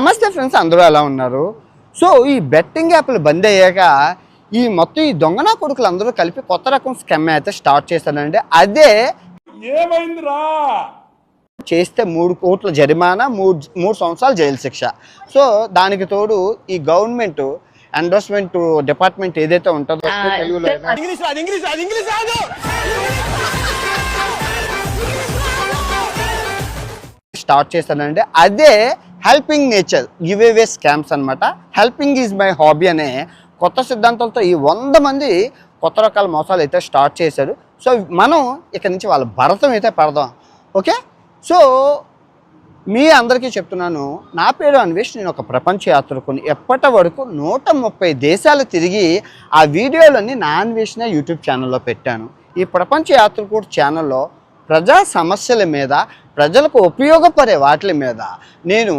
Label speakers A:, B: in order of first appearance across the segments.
A: నమస్తే ఫ్రెండ్స్, అందరూ ఎలా ఉన్నారు? సో ఈ బెట్టింగ్ యాప్లు బంద్ అయ్యాక ఈ మొత్తం ఈ దొంగనా కొడుకులు అందరూ కలిపి కొత్త రకం స్కెమ్ అయితే స్టార్ట్ చేశారండి. అదే
B: ఏమైందిరా
A: చేస్తే 3 కోట్ల జరిమానా, 3 సంవత్సరాల జైలు శిక్ష. సో దానికి తోడు ఈ గవర్నమెంట్ ఎండోర్స్మెంట్ డిపార్ట్మెంట్ ఏదైతే ఉంటుందో స్టార్ట్ చేశానండి. అదే helping nature give away scams అనమాట. హెల్పింగ్ ఈజ్ మై హాబీ అనే కొత్త సిద్ధాంతాలతో ఈ 100 మంది కొత్త రకాల మోసాలు అయితే స్టార్ట్ చేశారు. సో మనం ఇక్కడ నుంచి వాళ్ళ భరతం అయితే పడదాం. ఓకే, సో మీ అందరికీ చెప్తున్నాను, నా పేరు అన్వేష్. నేను ఒక ప్రపంచ యాత్రికుని. ఎప్పటి వరకు 130 దేశాలు తిరిగి ఆ వీడియోలన్నీ నా అన్వేషణ యూట్యూబ్ ఛానల్లో పెట్టాను. ఈ ప్రపంచ యాత్రికుడు ఛానల్లో ప్రజా సమస్యల మీద, ప్రజలకు ఉపయోగపడే వాటి మీద నేను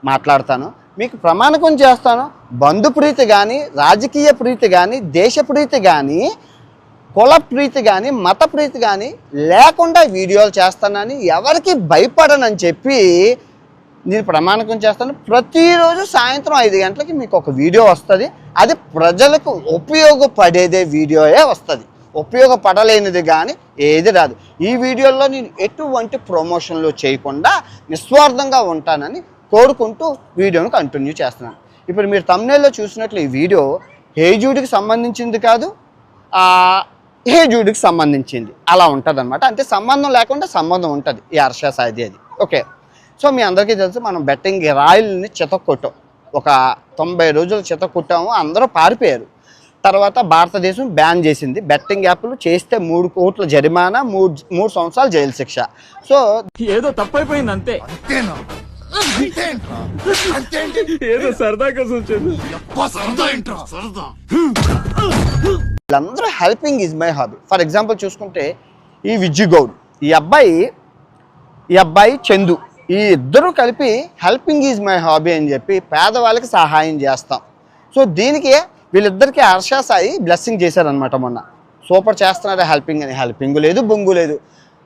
A: మాట్లాడతాను, మీకు ప్రమాణకం చేస్తాను. బంధు ప్రీతి కానీ, రాజకీయ ప్రీతి కానీ, దేశ ప్రీతి కానీ, కుల ప్రీతి కానీ, మత ప్రీతి కానీ లేకుండా వీడియోలు చేస్తానని, ఎవరికి భయపడనని చెప్పి నేను ప్రమాణకం చేస్తాను. ప్రతిరోజు సాయంత్రం 5 గంటలకి మీకు ఒక వీడియో వస్తుంది. అది ప్రజలకు ఉపయోగపడేదే వీడియోయే వస్తుంది, ఉపయోగపడలేనిది కానీ ఏది రాదు. ఈ వీడియోలో నేను ఎటువంటి ప్రమోషన్లు చేయకుండా నిస్వార్థంగా ఉంటానని కోరుకుంటూ వీడియోను కంటిన్యూ చేస్తున్నాను. ఇప్పుడు మీరు థంబ్నెయిల్లో చూసినట్లు ఈ వీడియో హేజూడ్కి సంబంధించింది కాదు, హేజూడ్కి సంబంధించింది. అలా ఉంటుంది అనమాట. అంటే సంబంధం లేకుండా సంబంధం ఉంటుంది ఈ హర్ష సాయిది అది. ఓకే, సో మీ అందరికీ తెలుసు, మనం బెట్టింగ్ రాయల్ని చితక్కొట్టాం. ఒక 90 రోజులు చితక్కొట్టాము, అందరూ పారిపోయారు. తర్వాత భారతదేశం బ్యాన్ చేసింది. బెట్టింగ్ యాప్లు చేస్తే 3 కోట్ల జరిమానా, 3 సంవత్సరాల జైలు శిక్ష. సో
B: ఏదో తప్పైపోయింది అంతే. ఏదో సరదా కోసం
A: వీళ్ళందరూ helping is my hobby. For example చూసుకుంటే ఈ విజ్జు గౌడ్, ఈ అబ్బాయి చందు, ఈ ఇద్దరు కలిపి హెల్పింగ్ ఈజ్ మై హాబీ అని చెప్పి పేదవాళ్ళకి సహాయం చేస్తాం. సో దీనికి వీళ్ళిద్దరికీ హర్ష సాయి బ్లెస్సింగ్ చేశారనమాట. మొన్న సూపర్ చేస్తున్నారు హెల్పింగ్ అని. హెల్పింగ్ లేదు, బొంగు లేదు.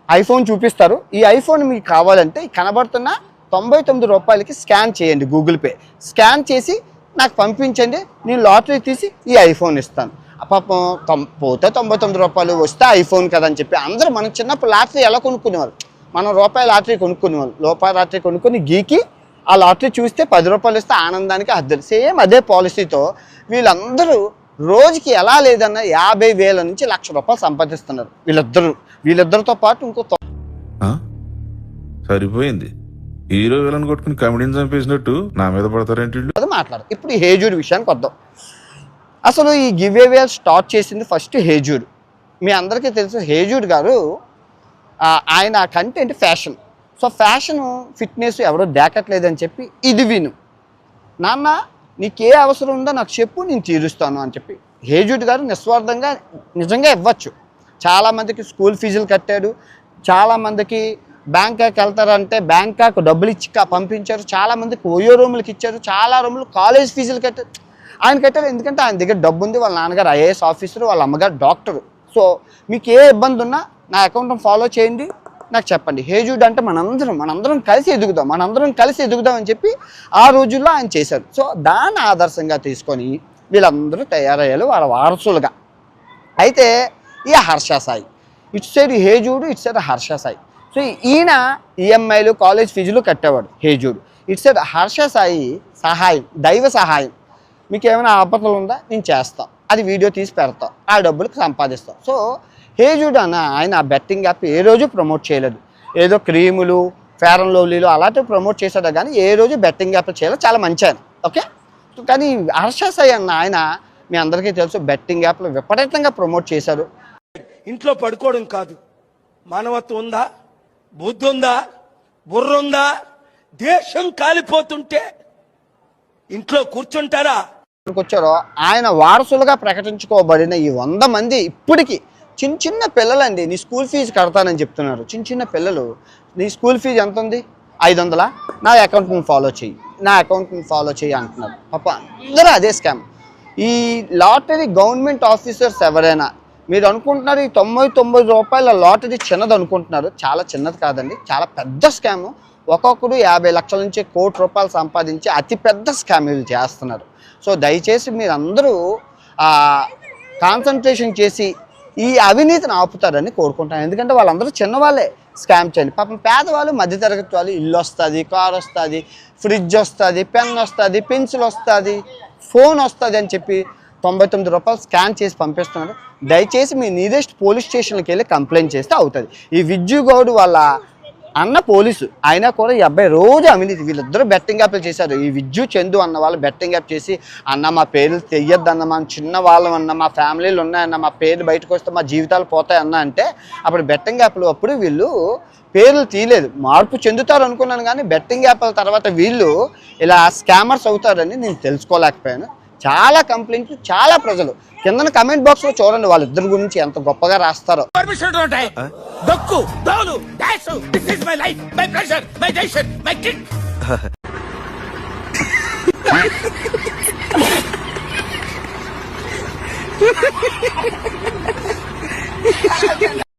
A: ఐఫోన్ చూపిస్తారు. ఈ ఐఫోన్ మీకు కావాలంటే కనబడుతున్న 99 రూపాయలకి స్కాన్ చేయండి, గూగుల్ పే స్కాన్ చేసి నాకు పంపించండి, నేను లాటరీ తీసి ఈ ఐఫోన్ ఇస్తాను. పాపం పోతే 99 రూపాయలు, వస్తే ఐఫోన్ కదని చెప్పి అందరూ మనం చిన్నప్పుడు లాటరీ ఎలా కొనుక్కునేవారు, మనం రూపాయి లాటరీ కొనుక్కునేవాళ్ళు. రూపాయి లాటరీ కొనుక్కొని గీకి ఆ లాటరీ చూస్తే 10 రూపాయలు ఇస్తే ఆనందానికి హద్దులు. సేమ్ అదే పాలసీతో వీళ్ళందరూ రోజుకి ఎలా లేదన్నా 50,000 నుంచి 1,00,000 రూపాయలు సంపాదిస్తున్నారు వీళ్ళిద్దరితో పాటు ఇంకో
C: సరిపోయింది. హీరో విలన్ కొట్టుకుని కమెడీని చంపేసినట్టు నా మీద పడతారేంటి
A: మాట్లాడు. ఇప్పుడు ఈ హేజూడ్ విషయానికి వద్దాం. అసలు ఈ గివ్ అవే స్టార్ట్ చేసింది ఫస్ట్ హేజూడ్. మీ అందరికీ తెలుసు, హేజూడ్ గారు ఆయన content fashion. So fashion, fitness ఎవరో దాకట్లేదని చెప్పి ఇది విను నాన్న, నీకే అవసరం ఉందో నాకు చెప్పు, నేను తీరుస్తాను అని చెప్పి హేజూడ్ గారు నిస్వార్థంగా నిజంగా ఇవ్వచ్చు. చాలామందికి స్కూల్ ఫీజులు కట్టాడు, చాలామందికి బ్యాంకాక్ వెళ్తారంటే బ్యాంకాక్ డబ్బులు ఇచ్చి పంపించారు, చాలామందికి ఓయో రూములకి ఇచ్చారు, చాలా రూములు కాలేజ్ ఫీజులు కట్టారు. ఆయన కట్టారు ఎందుకంటే ఆయన దగ్గర డబ్బు ఉంది. వాళ్ళ నాన్నగారు ఐఏఎస్ ఆఫీసరు, వాళ్ళ అమ్మగారు డాక్టరు. సో మీకు ఏ ఇబ్బంది ఉన్నా నా అకౌంట్ని ఫాలో చేయండి, నాకు చెప్పండి. హేజూడ్ అంటే మనందరం కలిసి ఎదుగుదాం అని చెప్పి ఆ రోజుల్లో ఆయన చేశారు. సో దాన్ని ఆదర్శంగా తీసుకొని వీళ్ళందరూ తయారయ్యారు వాళ్ళ వారసులుగా. అయితే ఈ హర్ష సాయి, ఇటు సైడ్ హేజూడు, ఇటు సైడ్ హర్ష సాయి. సో ఈయన ఈఎంఐలు, కాలేజ్ ఫీజులు కట్టేవాడు హేజూడు. ఇటు సైడ్ హర్ష సాయి సహాయం, దైవ సహాయం. మీకు ఏమైనా ఆపదలు ఉందా, నేను చేస్తాం, అది వీడియో తీసి పెడతాం, ఆ డబ్బులకు సంపాదిస్తాం. సో హేజూడ్ అన్న ఆయన బెట్టింగ్ యాప్ ఏ రోజు ప్రమోట్ చేయలేదు. ఏదో క్రీములు, ఫేర్ అండ్ లవ్లీలు అలాంటివి ప్రమోట్ చేశాడు కానీ ఏ రోజు బెట్టింగ్ యాప్ చేయలేదు. చాలా మంచి ఆయన. ఓకే, కానీ హర్ష సాయి అన్న ఆయన మీ అందరికీ తెలుసు, బెట్టింగ్ యాప్లు విపరీతంగా ప్రమోట్ చేశారు.
D: ఇంట్లో పడుకోవడం కాదు, మానవత్వం ఉందా, బుద్ధి ఉందా, బుర్ర ఉందా? దేశం కాలిపోతుంటే ఇంట్లో కూర్చుంటారా?
A: వచ్చారో ఆయన వారసులుగా ప్రకటించుకోబడిన ఈ 100 మంది ఇప్పటికీ చిన్న పిల్లలండి. నీ స్కూల్ ఫీజు కడతానని చెప్తున్నారు. చిన్న పిల్లలు, నీ స్కూల్ ఫీజు ఎంత ఉంది, 500, నా అకౌంట్ని ఫాలో చేయి అంటున్నారు. పాప అందరూ అదే స్కామ్. ఈ లాటరీ గవర్నమెంట్ ఆఫీసర్స్ ఎవరైనా మీరు అనుకుంటున్నారు ఈ 99 రూపాయల లాటరీ చిన్నది అనుకుంటున్నారు. చాలా చిన్నది కాదండి, చాలా పెద్ద స్కాము. ఒక్కొక్కరు 50 లక్షల నుంచి ₹1,00,00,000 సంపాదించి అతిపెద్ద స్కామ్ వీళ్ళు చేస్తున్నారు. సో దయచేసి మీరందరూ కాన్సన్ట్రేషన్ చేసి ఈ అవినీతిని ఆపుతారని కోరుకుంటాను. ఎందుకంటే వాళ్ళందరూ చిన్నవాళ్ళే స్కామ్ చేయండి. పాపం పేదవాళ్ళు, మధ్యతరగతి వాళ్ళు ఇల్లు వస్తుంది, కార్ వస్తుంది, ఫ్రిడ్జ్ వస్తుంది, పెన్ వస్తుంది, పెన్సిల్ వస్తుంది, ఫోన్ వస్తుంది అని చెప్పి ₹99 స్కాన్ చేసి పంపిస్తున్నారు. దయచేసి మీ నియరెస్ట్ పోలీస్ స్టేషన్కి వెళ్ళి కంప్లైంట్ చేస్తే అవుతుంది. ఈ విజ్జు గౌడ్ వాళ్ళ అన్న పోలీసు అయినా కూడా ఈ అబ్బాయి రోజు అవినీతి. వీళ్ళిద్దరూ బెట్టింగ్ యాప్లు చేశారు. ఈ విజ్జు చందు అన్న వాళ్ళు బెట్టింగ్ యాప్ చేసి, అన్న మా పేర్లు తెయ్యొద్దన్న, మా చిన్న వాళ్ళం అన్న, మా ఫ్యామిలీలు ఉన్నాయన్న, మా పేర్లు బయటకు వస్తే మా జీవితాలు పోతాయన్న అంటే అప్పుడు బెట్టింగ్ యాప్లు అప్పుడు వీళ్ళు పేర్లు తీయలేదు. మార్పు చెందుతారు అనుకున్నాను, కానీ బెట్టింగ్ యాప్ల తర్వాత వీళ్ళు ఇలా స్కామర్స్ అవుతారని నేను తెలుసుకోలేకపోయాను. చాలా కంప్లైంట్లు, చాలా ప్రజలు కింద కమెంట్ బాక్స్ లో చూడండి వాళ్ళిద్దరి గురించి ఎంత గొప్పగా రాస్తారో.
D: దక్కు దోలు dash this is my life, my pressure, my decision, my kick.